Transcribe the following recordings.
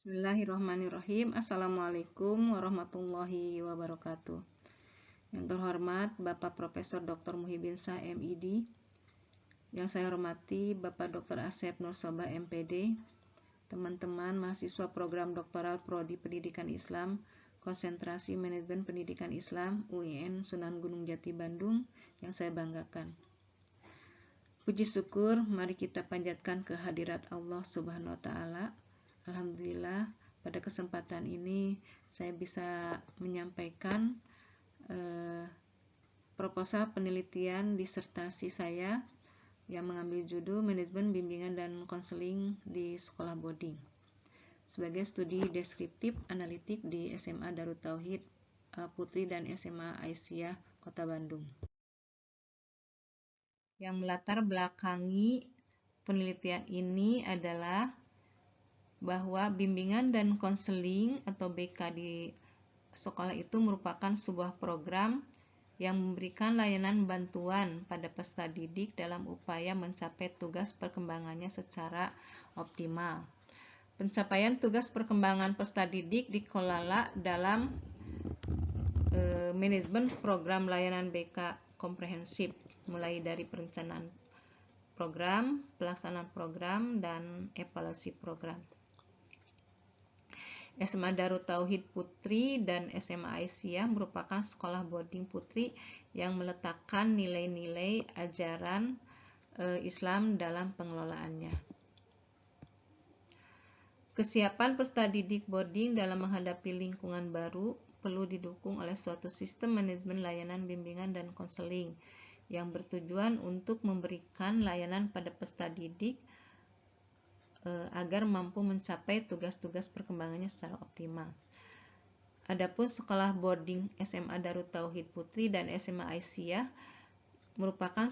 Bismillahirrahmanirrahim. Assalamualaikum warahmatullahi wabarakatuh. Yang terhormat Bapak Profesor Dr. Muhyiddin Shah MID, yang saya hormati Bapak Dr. Asep Nursobah MPD, teman-teman mahasiswa program doktoral Prodi Pendidikan Islam, konsentrasi Manajemen Pendidikan Islam UIN Sunan Gunung Jati Bandung yang saya banggakan. Puji syukur mari kita panjatkan kehadirat Allah Subhanahu wa taala. Alhamdulillah, pada kesempatan ini saya bisa menyampaikan proposal penelitian disertasi saya yang mengambil judul Manajemen Bimbingan dan Konseling di Sekolah Boarding sebagai studi deskriptif analitik di SMA Darut Tauhid Putri dan SMA Aisyah Kota Bandung. Yang melatar belakangi penelitian ini adalah bahwa bimbingan dan konseling atau BK di sekolah itu merupakan sebuah program yang memberikan layanan bantuan pada peserta didik dalam upaya mencapai tugas perkembangannya secara optimal. Pencapaian tugas perkembangan peserta didik dikelola dalam manajemen program layanan BK komprehensif, mulai dari perencanaan program, pelaksanaan program, dan evaluasi program. SMA Darut Tauhid Putri dan SMA Aisyah merupakan sekolah boarding putri yang meletakkan nilai-nilai ajaran Islam dalam pengelolaannya. Kesiapan peserta didik boarding dalam menghadapi lingkungan baru perlu didukung oleh suatu sistem manajemen layanan bimbingan dan konseling yang bertujuan untuk memberikan layanan pada peserta didik agar mampu mencapai tugas-tugas perkembangannya secara optimal. Adapun sekolah boarding SMA Darut Tauhid Putri dan SMA Aisyah merupakan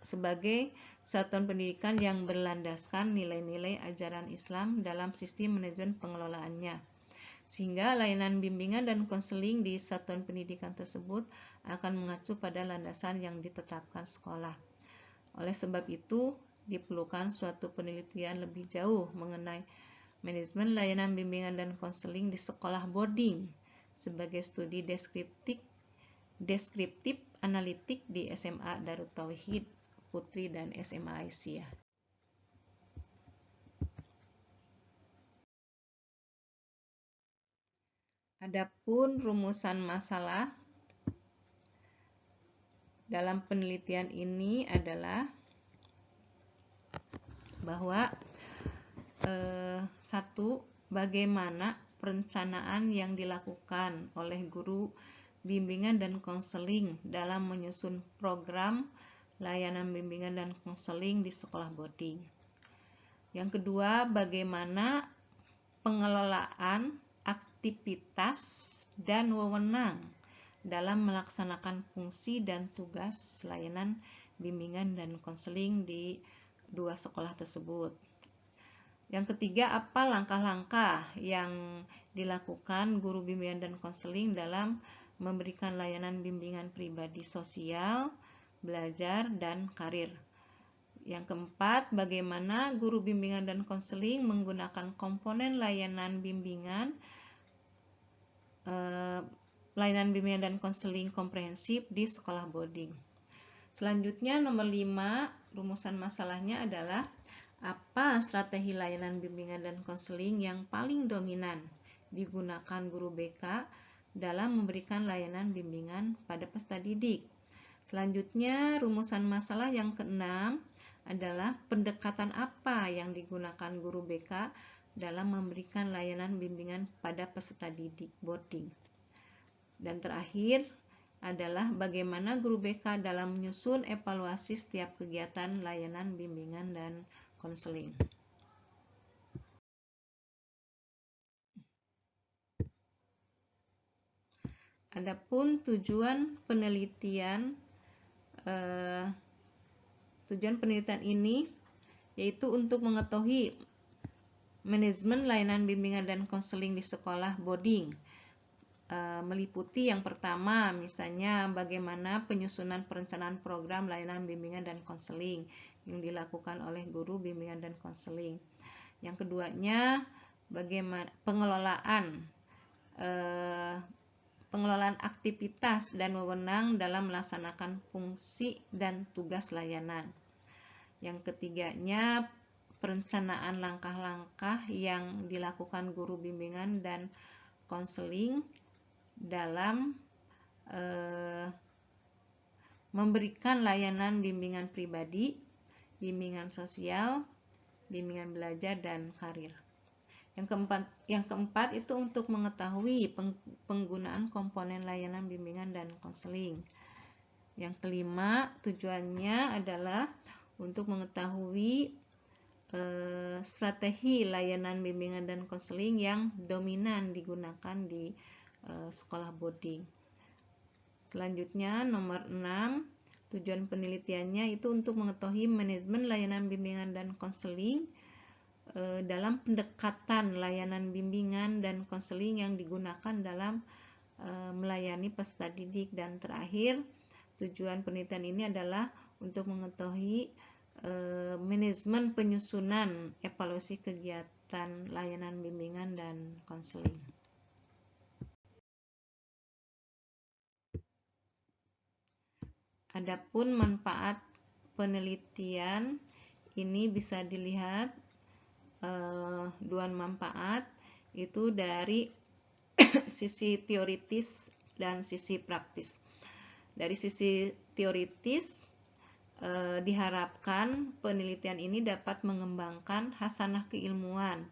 sebagai satuan pendidikan yang berlandaskan nilai-nilai ajaran Islam dalam sistem manajemen pengelolaannya, sehingga layanan bimbingan dan konseling di satuan pendidikan tersebut akan mengacu pada landasan yang ditetapkan sekolah. Oleh sebab itu, diperlukan suatu penelitian lebih jauh mengenai manajemen layanan bimbingan dan konseling di sekolah boarding sebagai studi deskriptif analitik di SMA Darut Tauhid Putri dan SMA Aisyah. Adapun rumusan masalah dalam penelitian ini adalah bahwa satu, bagaimana perencanaan yang dilakukan oleh guru bimbingan dan konseling dalam menyusun program layanan bimbingan dan konseling di sekolah boarding. Yang kedua, bagaimana pengelolaan aktivitas dan wewenang dalam melaksanakan fungsi dan tugas layanan bimbingan dan konseling di dua sekolah tersebut. Yang ketiga, apa langkah-langkah yang dilakukan guru bimbingan dan konseling dalam memberikan layanan bimbingan pribadi sosial, belajar, dan karir. Yang keempat, bagaimana guru bimbingan dan konseling menggunakan komponen layanan bimbingan dan konseling komprehensif di sekolah boarding. Selanjutnya, nomor 5, rumusan masalahnya adalah apa strategi layanan bimbingan dan konseling yang paling dominan digunakan guru BK dalam memberikan layanan bimbingan pada peserta didik. Selanjutnya, rumusan masalah yang keenam adalah pendekatan apa yang digunakan guru BK dalam memberikan layanan bimbingan pada peserta didik boarding. Dan terakhir adalah bagaimana guru BK dalam menyusun evaluasi setiap kegiatan layanan bimbingan dan konseling. Adapun tujuan penelitian ini yaitu untuk mengetahui manajemen layanan bimbingan dan konseling di sekolah boarding. Meliputi yang pertama, misalnya bagaimana penyusunan perencanaan program layanan bimbingan dan konseling yang dilakukan oleh guru bimbingan dan konseling. Yang keduanya, bagaimana pengelolaan aktivitas dan wewenang dalam melaksanakan fungsi dan tugas layanan. Yang ketiganya, perencanaan langkah-langkah yang dilakukan guru bimbingan dan konseling dalam memberikan layanan bimbingan pribadi, bimbingan sosial, bimbingan belajar, dan karir. Yang keempat itu untuk mengetahui penggunaan komponen layanan bimbingan dan konseling. Yang kelima, tujuannya adalah untuk mengetahui strategi layanan bimbingan dan konseling yang dominan digunakan di sekolah boarding. Selanjutnya, nomor 6, tujuan penelitiannya itu untuk mengetahui manajemen layanan bimbingan dan konseling dalam pendekatan layanan bimbingan dan konseling yang digunakan dalam melayani peserta didik. Dan terakhir, tujuan penelitian ini adalah untuk mengetahui manajemen penyusunan evaluasi kegiatan layanan bimbingan dan konseling. Adapun manfaat penelitian ini bisa dilihat dua manfaat itu dari sisi teoritis dan sisi praktis. Dari sisi teoritis, diharapkan penelitian ini dapat mengembangkan hasanah keilmuan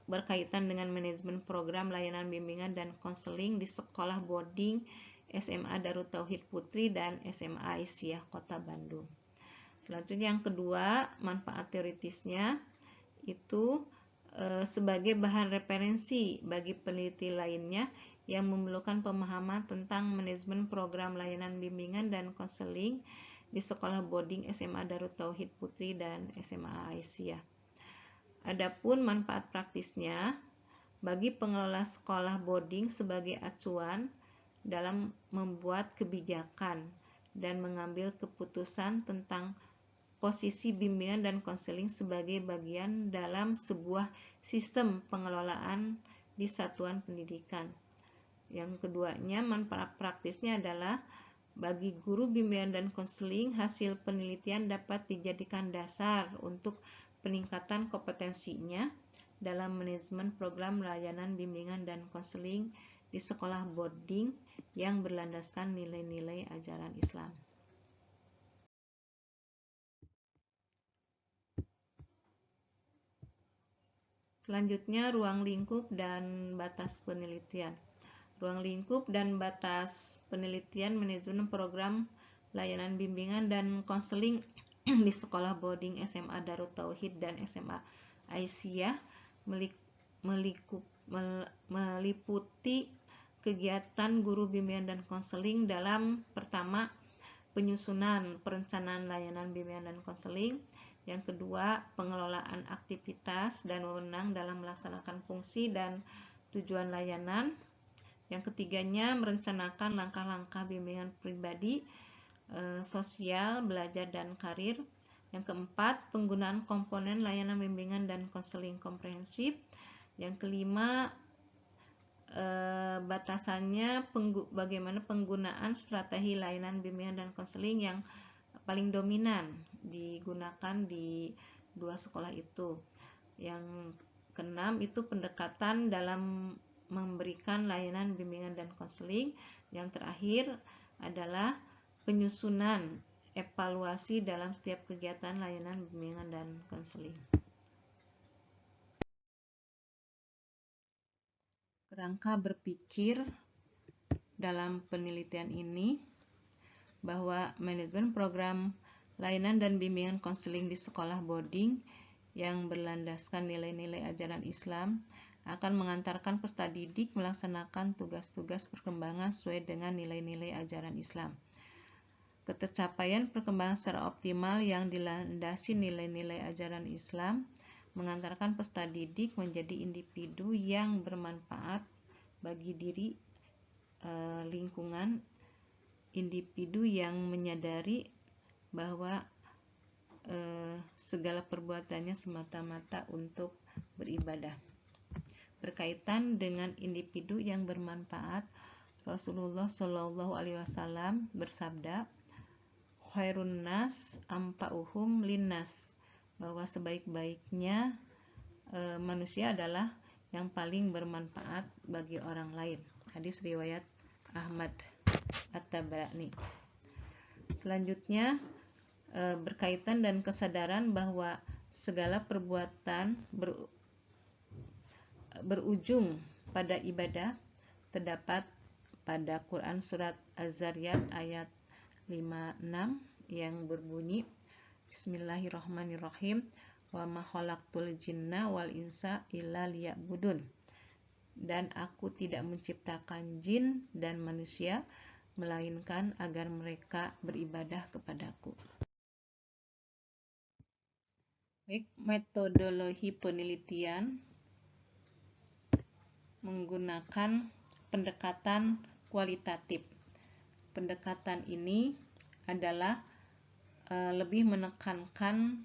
berkaitan dengan manajemen program layanan bimbingan dan konseling di sekolah boarding SMA Darut Tauhid Putri dan SMA Aisyah Kota Bandung. Selanjutnya yang kedua, manfaat teoritisnya itu sebagai bahan referensi bagi peneliti lainnya yang memerlukan pemahaman tentang manajemen program layanan bimbingan dan konseling di sekolah boarding SMA Darut Tauhid Putri dan SMA Aisyah. Adapun manfaat praktisnya bagi pengelola sekolah boarding sebagai acuan dalam membuat kebijakan dan mengambil keputusan tentang posisi bimbingan dan konseling sebagai bagian dalam sebuah sistem pengelolaan di satuan pendidikan. Yang keduanya, manfaat praktisnya adalah bagi guru bimbingan dan konseling, hasil penelitian dapat dijadikan dasar untuk peningkatan kompetensinya dalam manajemen program layanan bimbingan dan konseling di sekolah boarding yang berlandaskan nilai-nilai ajaran Islam. Selanjutnya, ruang lingkup dan batas penelitian. Ruang lingkup dan batas penelitian manajemen program layanan bimbingan dan konseling di sekolah boarding SMA Darut Tauhid dan SMA Aisyah meliputi kegiatan guru bimbingan dan konseling dalam pertama, penyusunan perencanaan layanan bimbingan dan konseling. Yang kedua, pengelolaan aktivitas dan wewenang dalam melaksanakan fungsi dan tujuan layanan. Yang ketiganya, merencanakan langkah-langkah bimbingan pribadi, sosial, belajar, dan karir. Yang keempat, penggunaan komponen layanan bimbingan dan konseling komprehensif. Yang kelima, batasannya bagaimana penggunaan strategi layanan bimbingan dan konseling yang paling dominan digunakan di dua sekolah itu. Yang keenam itu pendekatan dalam memberikan layanan bimbingan dan konseling. Yang terakhir adalah penyusunan evaluasi dalam setiap kegiatan layanan bimbingan dan konseling. Kerangka berpikir dalam penelitian ini bahwa manajemen program layanan dan bimbingan konseling di sekolah boarding yang berlandaskan nilai-nilai ajaran Islam akan mengantarkan peserta didik melaksanakan tugas-tugas perkembangan sesuai dengan nilai-nilai ajaran Islam. Ketercapaian perkembangan secara optimal yang dilandasi nilai-nilai ajaran Islam mengantarkan peserta didik menjadi individu yang bermanfaat bagi diri, lingkungan, individu yang menyadari bahwa segala perbuatannya semata-mata untuk beribadah. Berkaitan dengan individu yang bermanfaat, Rasulullah Shallallahu Alaihi Wasallam bersabda, "Khairun nas ampa'uhum linnas", bahwa sebaik-baiknya manusia adalah yang paling bermanfaat bagi orang lain. Hadis riwayat Ahmad At-Tabrani. Selanjutnya berkaitan dan kesadaran bahwa segala perbuatan berujung pada ibadah terdapat pada Quran surat Az-Zariyat ayat 56 yang berbunyi, Bismillahirrahmanirrahim, wa ma khalaqtul jinna wal insa illa liya'budun, dan aku tidak menciptakan jin dan manusia melainkan agar mereka beribadah kepadaku. Baik, metodologi penelitian menggunakan pendekatan kualitatif. Pendekatan ini adalah lebih menekankan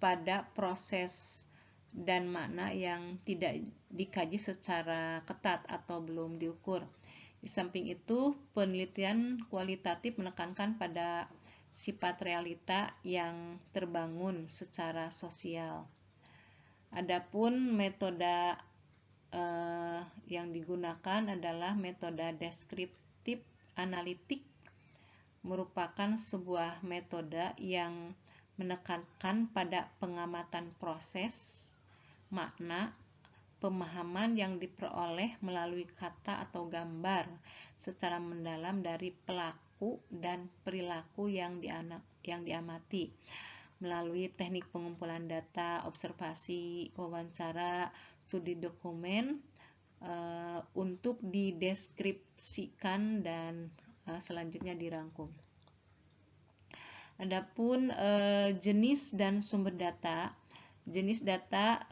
pada proses dan makna yang tidak dikaji secara ketat atau belum diukur. Di samping itu, penelitian kualitatif menekankan pada sifat realita yang terbangun secara sosial. Adapun metode yang digunakan adalah metode deskriptif analitik, merupakan sebuah metode yang menekankan pada pengamatan proses, makna, pemahaman yang diperoleh melalui kata atau gambar secara mendalam dari pelaku dan perilaku yang diamati melalui teknik pengumpulan data, observasi, wawancara, studi dokumen untuk dideskripsikan dan selanjutnya dirangkum. Adapun jenis dan sumber data, jenis data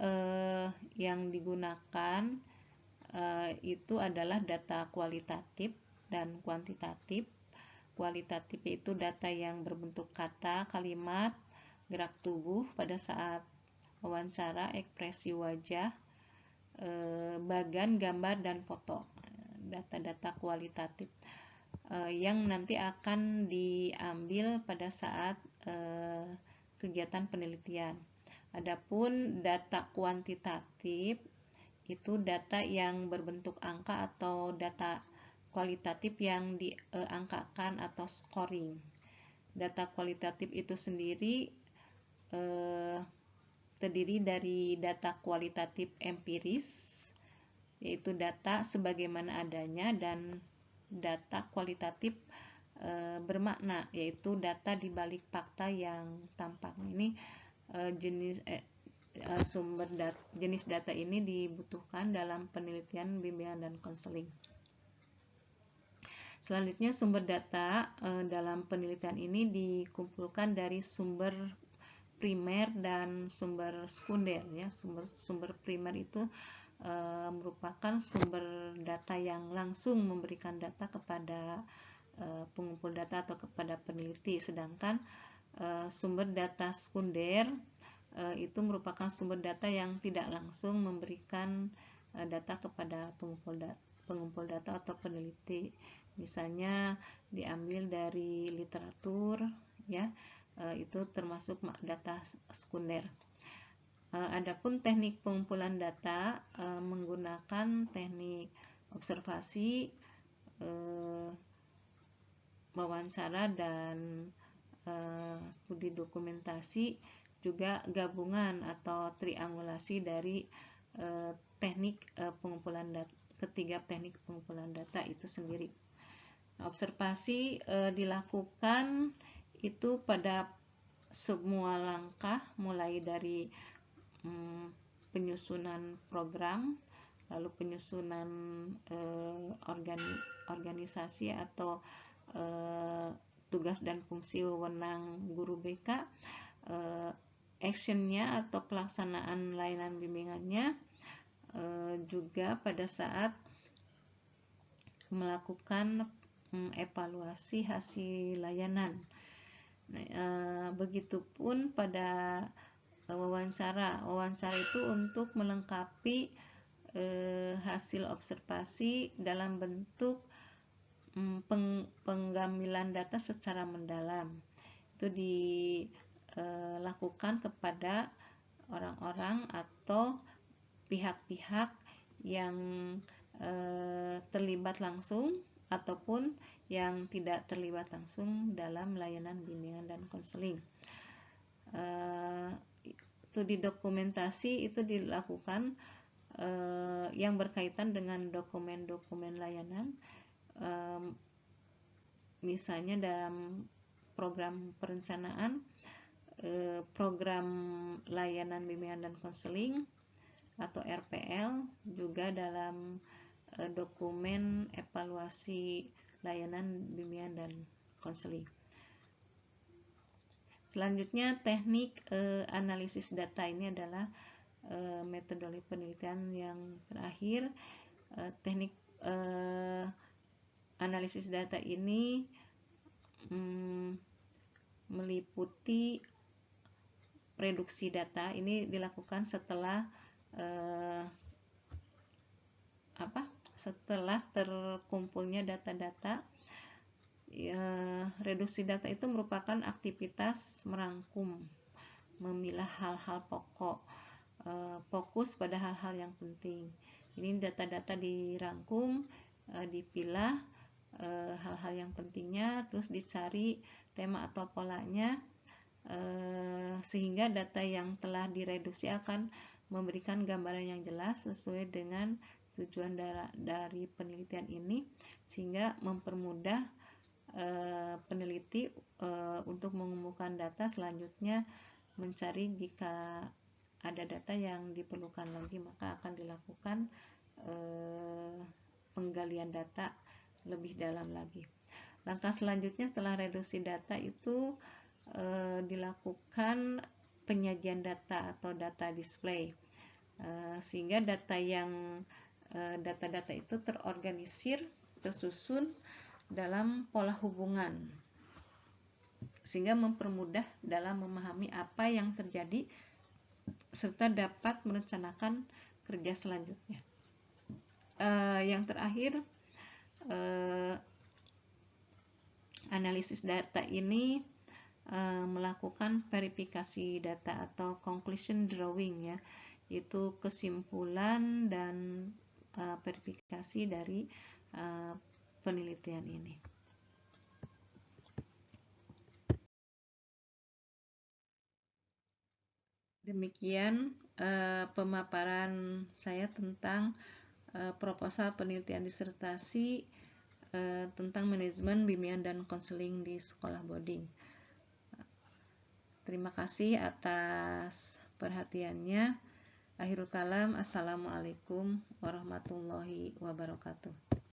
yang digunakan itu adalah data kualitatif dan kuantitatif. Kualitatif itu data yang berbentuk kata, kalimat, gerak tubuh pada saat wawancara, ekspresi wajah, bagan, gambar, dan foto. Data-data kualitatif yang nanti akan diambil pada saat kegiatan penelitian. Adapun data kuantitatif itu data yang berbentuk angka atau data kualitatif yang diangkakan atau scoring. Data kualitatif itu sendiri terdiri dari data kualitatif empiris, yaitu data sebagaimana adanya, dan data kualitatif bermakna, yaitu data di balik fakta yang tampak. Ini jenis data ini dibutuhkan dalam penelitian, bimbingan, dan konseling. Selanjutnya, sumber data dalam penelitian ini dikumpulkan dari sumber primer dan sumber sekunder. Ya, sumber primer itu merupakan sumber data yang langsung memberikan data kepada pengumpul data atau kepada peneliti, sedangkan sumber data sekunder itu merupakan sumber data yang tidak langsung memberikan data kepada pengumpul data atau peneliti. Misalnya diambil dari literatur, ya, itu termasuk data sekunder. Adapun teknik pengumpulan data menggunakan teknik observasi, wawancara, dan studi dokumentasi, juga gabungan atau triangulasi dari teknik pengumpulan data, ketiga teknik pengumpulan data itu sendiri. Observasi dilakukan itu pada semua langkah, mulai dari penyusunan program, lalu penyusunan organisasi atau tugas dan fungsi wewenang guru BK, actionnya atau pelaksanaan layanan bimbingannya, juga pada saat melakukan evaluasi hasil layanan. Begitupun pada wawancara. Wawancara itu untuk melengkapi hasil observasi dalam bentuk pengambilan data secara mendalam. Itu dilakukan kepada orang-orang atau pihak-pihak yang terlibat langsung ataupun yang tidak terlibat langsung dalam layanan bimbingan dan konseling. Studi dokumentasi itu dilakukan yang berkaitan dengan dokumen-dokumen layanan, misalnya dalam program perencanaan, program layanan bimbingan dan konseling atau RPL, juga dalam dokumen evaluasi layanan bimbingan dan konseling. Selanjutnya, teknik analisis data ini adalah metodologi penelitian yang terakhir. Teknik analisis data ini meliputi reduksi data. Ini dilakukan setelah setelah terkumpulnya data-data. Reduksi data itu merupakan aktivitas merangkum, memilah hal-hal pokok, fokus pada hal-hal yang penting. Ini data-data dirangkum, dipilah hal-hal yang pentingnya, terus dicari tema atau polanya, sehingga data yang telah direduksi akan memberikan gambaran yang jelas sesuai dengan tujuan dari penelitian ini, sehingga mempermudah peneliti untuk mengumpulkan data. Selanjutnya mencari jika ada data yang diperlukan lagi, maka akan dilakukan penggalian data lebih dalam lagi. Langkah selanjutnya setelah reduksi data itu dilakukan penyajian data atau data display, sehingga data-data itu terorganisir, tersusun dalam pola hubungan, sehingga mempermudah dalam memahami apa yang terjadi serta dapat merencanakan kerja selanjutnya. Yang terakhir, analisis data ini melakukan verifikasi data atau conclusion drawing, ya, yaitu kesimpulan dan verifikasi dari penelitian ini. Demikian pemaparan saya tentang proposal penelitian disertasi tentang manajemen bimbingan dan konseling di sekolah boarding. Terima kasih atas perhatiannya. Akhirul kalam, assalamualaikum warahmatullahi wabarakatuh.